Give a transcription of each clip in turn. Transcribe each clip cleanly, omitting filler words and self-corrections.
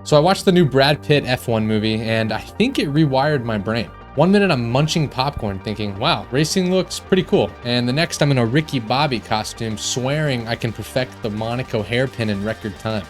So I watched the new Brad Pitt F1 movie, and I think it rewired my brain. One minute I'm munching popcorn thinking, wow, racing looks pretty cool. And the next I'm in a Ricky Bobby costume swearing I can perfect the Monaco hairpin in record time.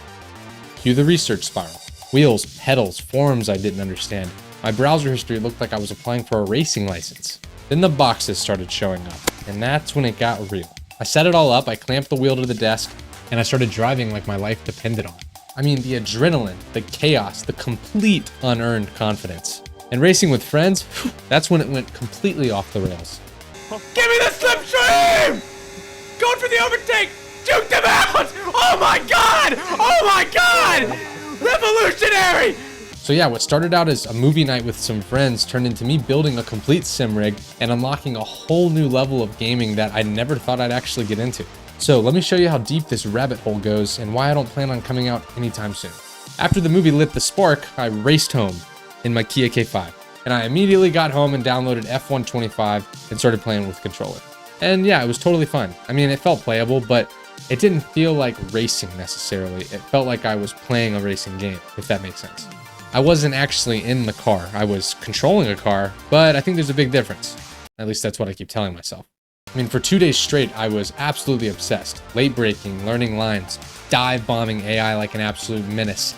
Cue the research spiral. Wheels, pedals, forums I didn't understand. My browser history looked like I was applying for a racing license. Then the boxes started showing up, and that's when it got real. I set it all up, I clamped the wheel to the desk, and I started driving like my life depended on it. I mean, the adrenaline, the chaos, the complete unearned confidence. And racing with friends, that's when it went completely off the rails. Give me the slipstream! Going for the overtake! Juke them out! Oh my god! Oh my god! Revolutionary! So yeah, what started out as a movie night with some friends turned into me building a complete sim rig and unlocking a whole new level of gaming that I never thought I'd actually get into. So let me show you how deep this rabbit hole goes and why I don't plan on coming out anytime soon. After the movie lit the spark, I raced home in my Kia K5. And I immediately got home and downloaded F125 and started playing with controller. And yeah, it was totally fun. I mean, it felt playable, but it didn't feel like racing necessarily. It felt like I was playing a racing game, if that makes sense. I wasn't actually in the car. I was controlling a car, but I think there's a big difference. At least that's what I keep telling myself. I mean, for 2 days straight, I was absolutely obsessed. Late braking, learning lines, dive bombing AI like an absolute menace.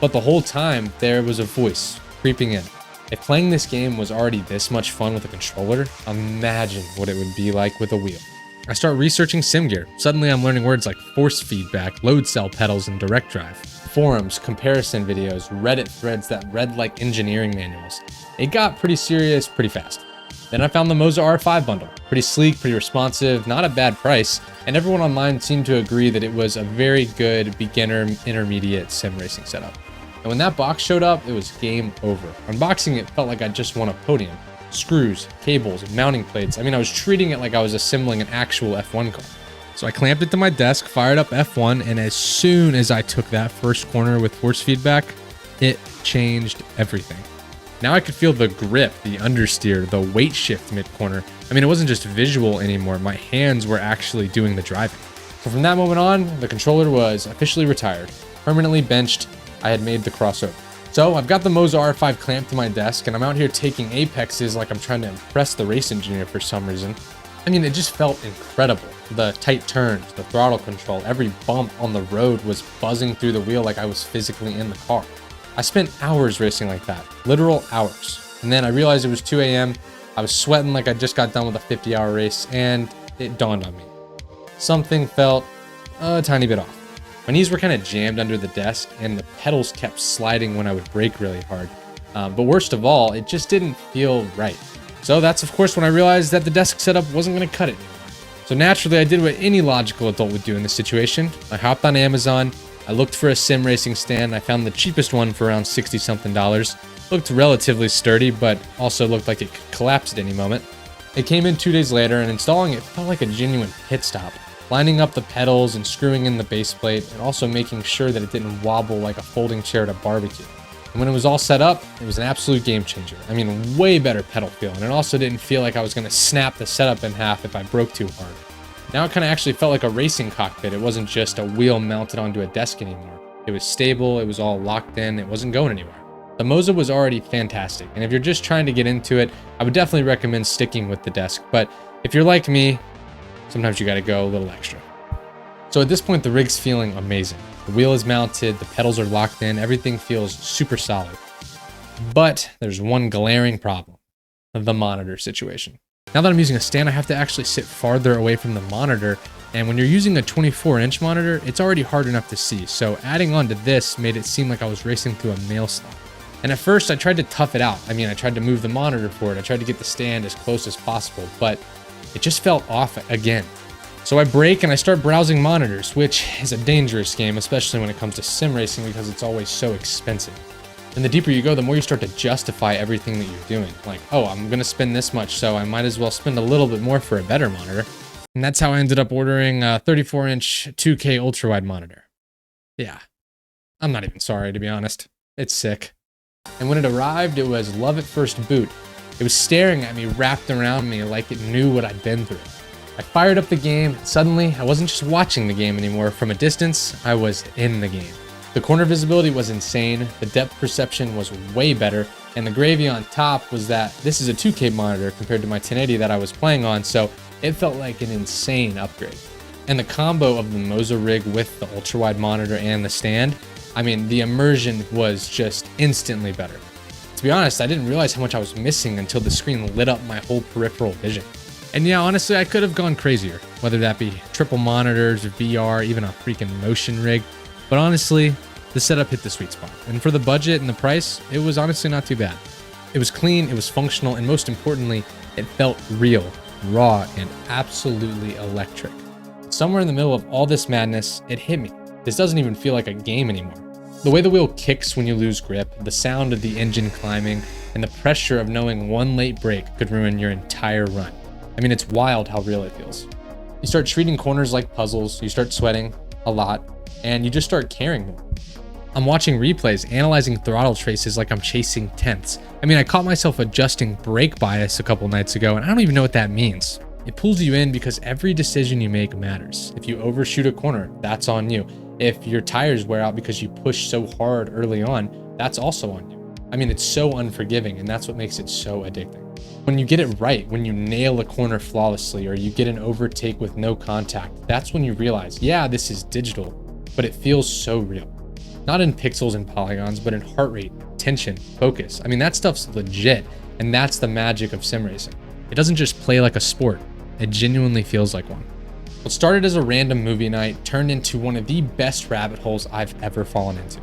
But the whole time, there was a voice creeping in. If playing this game was already this much fun with a controller, imagine what it would be like with a wheel. I start researching sim gear. Suddenly I'm learning words like force feedback, load cell pedals, and direct drive. Forums, comparison videos, Reddit threads that read like engineering manuals. It got pretty serious pretty fast. Then I found the Moza R5 bundle. Pretty sleek, pretty responsive, not a bad price, and everyone online seemed to agree that it was a very good beginner intermediate sim racing setup. And when that box showed up, it was game over. Unboxing it felt like I just won a podium. Screws, cables, mounting plates. I mean, I was treating it like I was assembling an actual F1 car. So I clamped it to my desk, fired up F1, and as soon as I took that first corner with force feedback, it changed everything. Now I could feel the grip, the understeer, the weight shift mid-corner. I mean, it wasn't just visual anymore. My hands were actually doing the driving. So from that moment on, the controller was officially retired, permanently benched. I had made the crossover. So I've got the Moza R5 clamped to my desk and I'm out here taking apexes like I'm trying to impress the race engineer for some reason. I mean, it just felt incredible. The tight turns, the throttle control, every bump on the road was buzzing through the wheel like I was physically in the car. I spent hours racing like that, literal hours. And then I realized it was 2 a.m. I was sweating like I just got done with a 50-hour race and it dawned on me. Something felt a tiny bit off. My knees were kind of jammed under the desk and the pedals kept sliding when I would brake really hard. But worst of all, it just didn't feel right. So that's of course when I realized that the desk setup wasn't going to cut it anymore. So naturally I did what any logical adult would do in this situation. I hopped on Amazon, I looked for a sim racing stand, I found the cheapest one for around $60 something. Looked relatively sturdy, but also looked like it could collapse at any moment. It came in 2 days later and installing it felt like a genuine pit stop. Lining up the pedals and screwing in the base plate and also making sure that it didn't wobble like a folding chair at a barbecue. And when it was all set up, it was an absolute game changer. I mean, way better pedal feel, and it also didn't feel like I was going to snap the setup in half if I broke too hard. Now it kind of actually felt like a racing cockpit. It wasn't just a wheel mounted onto a desk anymore. It was stable, it was all locked in, it wasn't going anywhere. The Moza was already fantastic, and if you're just trying to get into it, I would definitely recommend sticking with the desk. But if you're like me, sometimes you got to go a little extra. So at this point, the rig's feeling amazing. The wheel is mounted, the pedals are locked in, everything feels super solid. But there's one glaring problem, the monitor situation. Now that I'm using a stand, I have to actually sit farther away from the monitor. And when you're using a 24-inch monitor, it's already hard enough to see. So adding on to this made it seem like I was racing through a mail slot. And at first I tried to tough it out. I mean, I tried to move the monitor forward. I tried to get the stand as close as possible, but it just felt off again. So I brake and I start browsing monitors, which is a dangerous game, especially when it comes to sim racing because it's always so expensive. And the deeper you go, the more you start to justify everything that you're doing. Like, oh, I'm gonna spend this much, so I might as well spend a little bit more for a better monitor. And that's how I ended up ordering a 34-inch 2K Ultrawide monitor. Yeah, I'm not even sorry, to be honest. It's sick. And when it arrived, it was love at first boot. It was staring at me, wrapped around me like it knew what I'd been through. I fired up the game, and suddenly I wasn't just watching the game anymore. From a distance, I was in the game. The corner visibility was insane, the depth perception was way better, and the gravy on top was that this is a 2K monitor compared to my 1080 that I was playing on, so it felt like an insane upgrade. And the combo of the Moza rig with the ultra-wide monitor and the stand, I mean, the immersion was just instantly better. To be honest, I didn't realize how much I was missing until the screen lit up my whole peripheral vision. And yeah, honestly, I could have gone crazier, whether that be triple monitors or VR, even a freaking motion rig. But honestly, the setup hit the sweet spot. And for the budget and the price, it was honestly not too bad. It was clean, it was functional, and most importantly, it felt real, raw, and absolutely electric. Somewhere in the middle of all this madness, it hit me. This doesn't even feel like a game anymore. The way the wheel kicks when you lose grip, the sound of the engine climbing, and the pressure of knowing one late break could ruin your entire run. I mean, it's wild how real it feels. You start treating corners like puzzles, you start sweating a lot, and you just start caring more. I'm watching replays, analyzing throttle traces like I'm chasing tenths. I mean, I caught myself adjusting brake bias a couple nights ago, and I don't even know what that means. It pulls you in because every decision you make matters. If you overshoot a corner, that's on you. If your tires wear out because you push so hard early on, that's also on you. I mean, it's so unforgiving, and that's what makes it so addicting. When you get it right, when you nail a corner flawlessly, or you get an overtake with no contact, that's when you realize, yeah, this is digital, but it feels so real. Not in pixels and polygons, but in heart rate, tension, focus. I mean, that stuff's legit, and that's the magic of sim racing. It doesn't just play like a sport, it genuinely feels like one. What started as a random movie night turned into one of the best rabbit holes I've ever fallen into.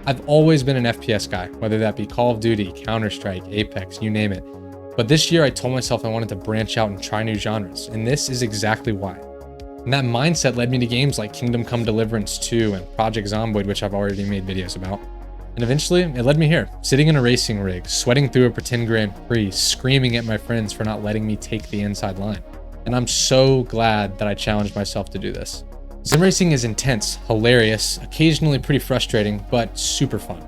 I've always been an FPS guy, whether that be Call of Duty, Counter-Strike, Apex, you name it. But this year I told myself I wanted to branch out and try new genres, and this is exactly why. And that mindset led me to games like Kingdom Come Deliverance 2 and Project Zomboid, which I've already made videos about. And eventually, it led me here, sitting in a racing rig, sweating through a pretend Grand Prix, screaming at my friends for not letting me take the inside line. And I'm so glad that I challenged myself to do this. Sim racing is intense, hilarious, occasionally pretty frustrating, but super fun.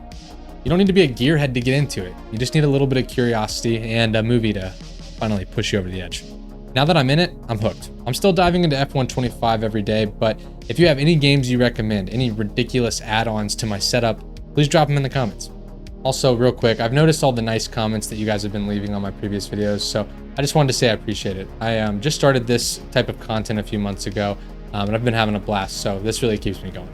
You don't need to be a gearhead to get into it. You just need a little bit of curiosity and a movie to finally push you over the edge. Now that I'm in it, I'm hooked. I'm still diving into F125 every day, but if you have any games you recommend, any ridiculous add-ons to my setup, please drop them in the comments. Also, real quick, I've noticed all the nice comments that you guys have been leaving on my previous videos, so I just wanted to say I appreciate it. I just started this type of content a few months ago, and I've been having a blast, so this really keeps me going.